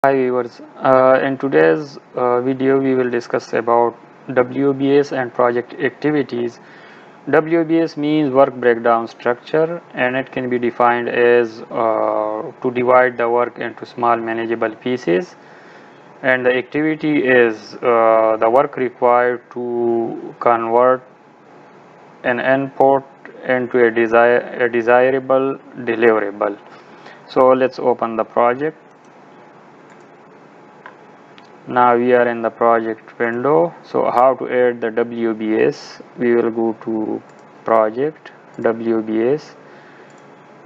Hi viewers, in today's video we will discuss about WBS and project activities. WBS means work breakdown structure, and it can be defined as to divide the work into small manageable pieces, and the activity is the work required to convert an input into a desirable deliverable. So let's open the project. Now we are in the project window. So how to add the WBS? We will go to project WBS.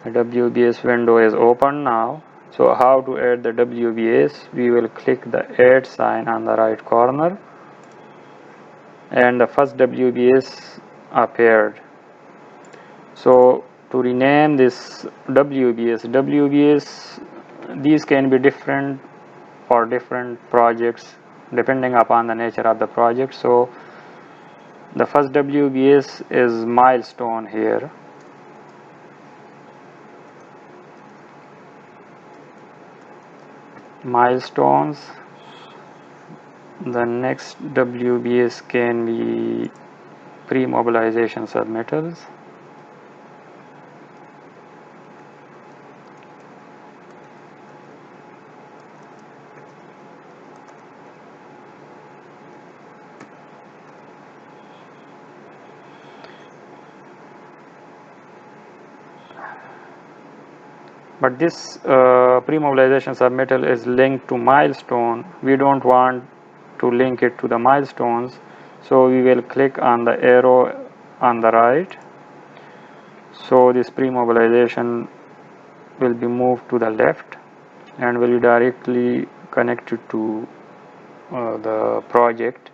The WBS window is open now. So how to add the WBS? We will click the add sign on the right corner, and the first WBS appeared. So to rename this WBS, these can be different for different projects depending upon the nature of the project. So the first WBS is milestone here. Milestones. The next WBS can be pre-mobilization submittals. But this pre-mobilization submittal is linked to milestone. We don't want to link it to the milestones, so we will click on the arrow on the right. So this pre-mobilization will be moved to the left and will be directly connected to the project.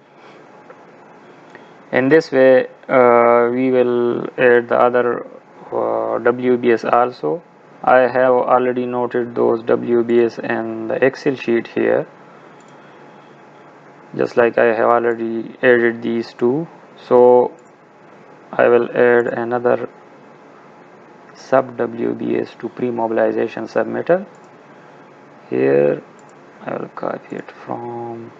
In this way we will add the other WBS also. I have already noted those WBS in the Excel sheet here, just like I have already added these two. So I will add another sub WBS to pre-mobilization submitter. Here I will copy it from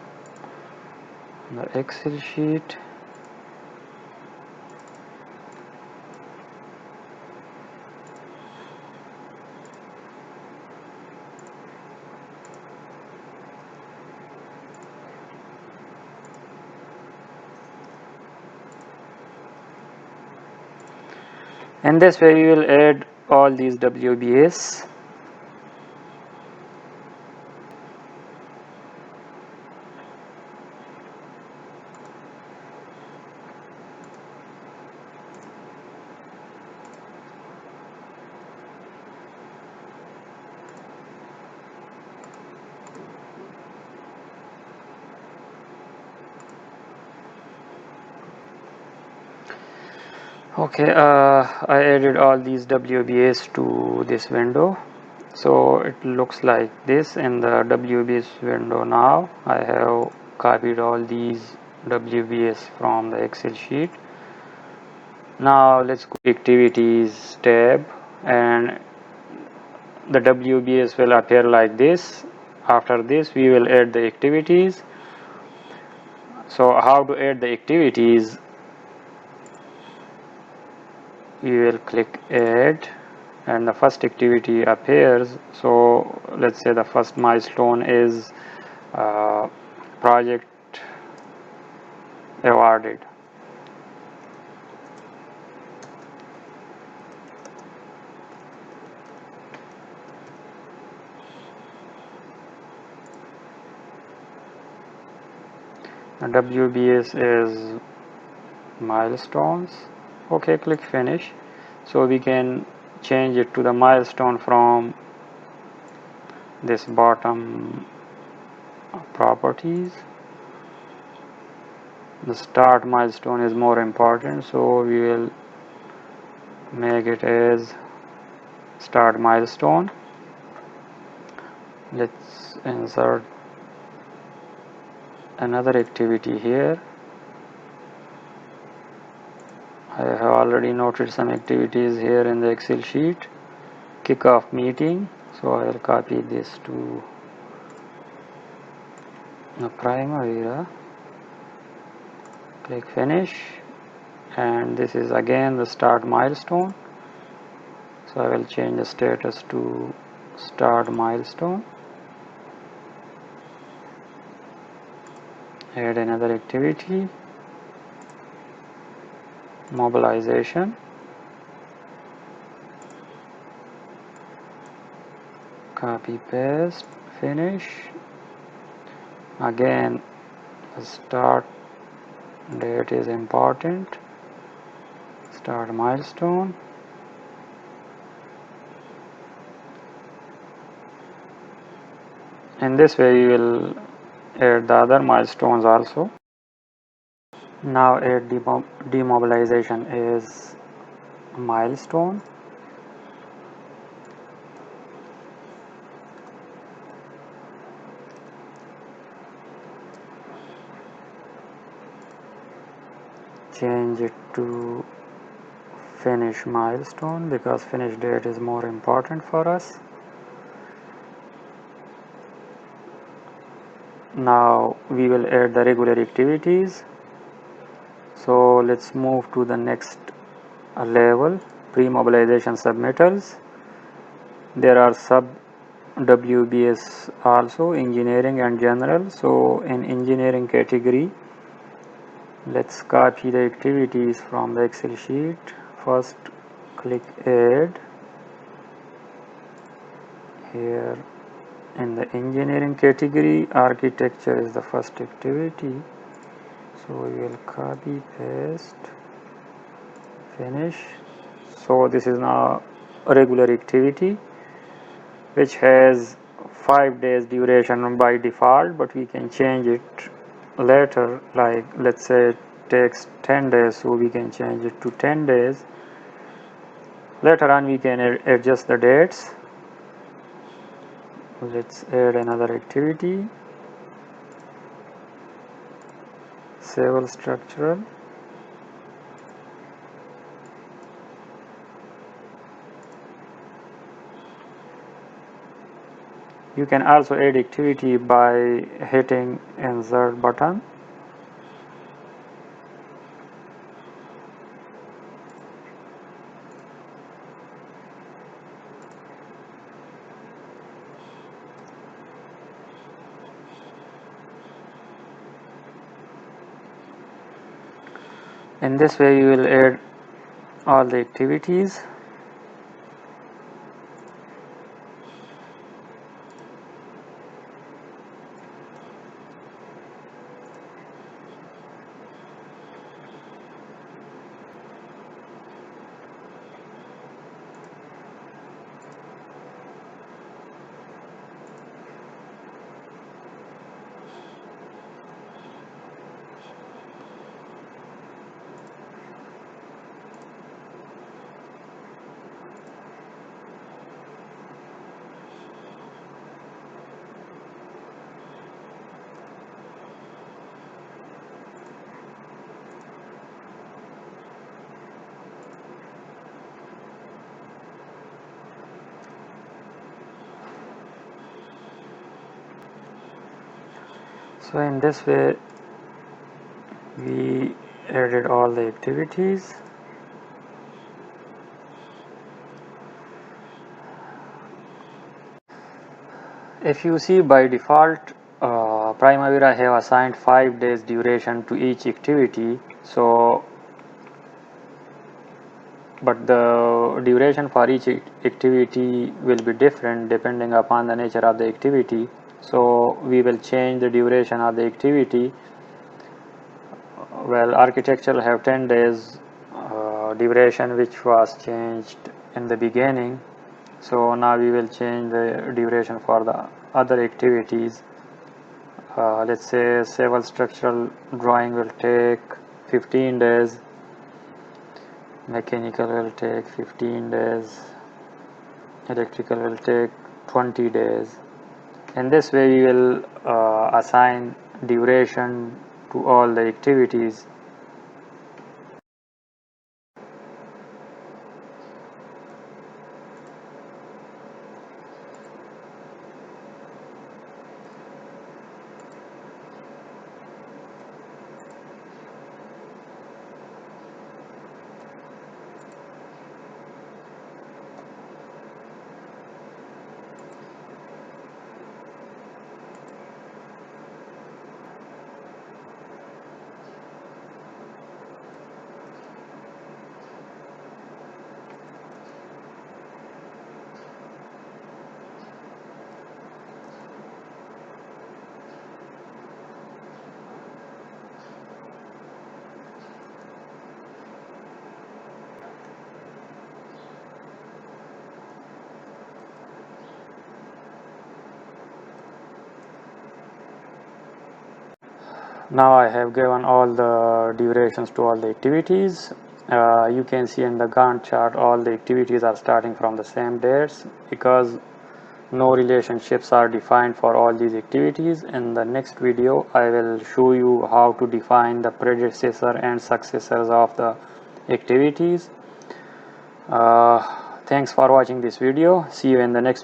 the Excel sheet. And this way we will add all these WBS. Okay, I added all these WBS to this window. So it looks like this in the WBS window now. I have copied all these WBS from the Excel sheet. Now let's go to activities tab, and the WBS will appear like this. After this we will add the activities. So how to add the activities? We will click add, and the first activity appears. So let's say the first milestone is project awarded. The WBS is milestones. Okay, click finish. So we can change it to the milestone from this bottom properties. The start milestone is more important, so we will make it as start milestone. Let's insert another activity here. I have already noted some activities here in the Excel sheet. Kickoff meeting. So I will copy this to Primavera, click finish, and this is again the start milestone, so I will change the status to start milestone. Add another activity, mobilization, copy paste, finish. Again the start date is important, start milestone. In this way you will add the other milestones also. Now add demobilization is milestone. Change it to finish milestone because finish date is more important for us. Now we will add the regular activities. So let's move to the next level, pre-mobilization submittals. There are sub WBS also, engineering and general. So in engineering category, let's copy the activities from the Excel sheet. First click add. Here in the engineering category, architecture is the first activity, so we will copy paste, finish. So this is now a regular activity which has 5 days duration by default, but we can change it later, like let's say it takes 10 days, so we can change it to 10 days. Later on we can adjust the dates. Let's add another activity, civil structural. You can also add activity by hitting insert button. In this way you will add all the activities. So in this way we added all the activities. If you see, by default Primavera have assigned 5 days duration to each activity, so but the duration for each activity will be different depending upon the nature of the activity. So we will change the duration of the activity. Well, architectural have 10 days duration, which was changed in the beginning. So now we will change the duration for the other activities. Let's say civil structural drawing will take 15 days, mechanical will take 15 days, electrical will take 20 days. In this way we will assign duration to all the activities. Now I have given all the durations to all the activities. You can see in the Gantt chart all the activities are starting from the same dates because no relationships are defined for all these activities. In the next video I will show you how to define the predecessor and successors of the activities. Thanks for watching this video. See you in the next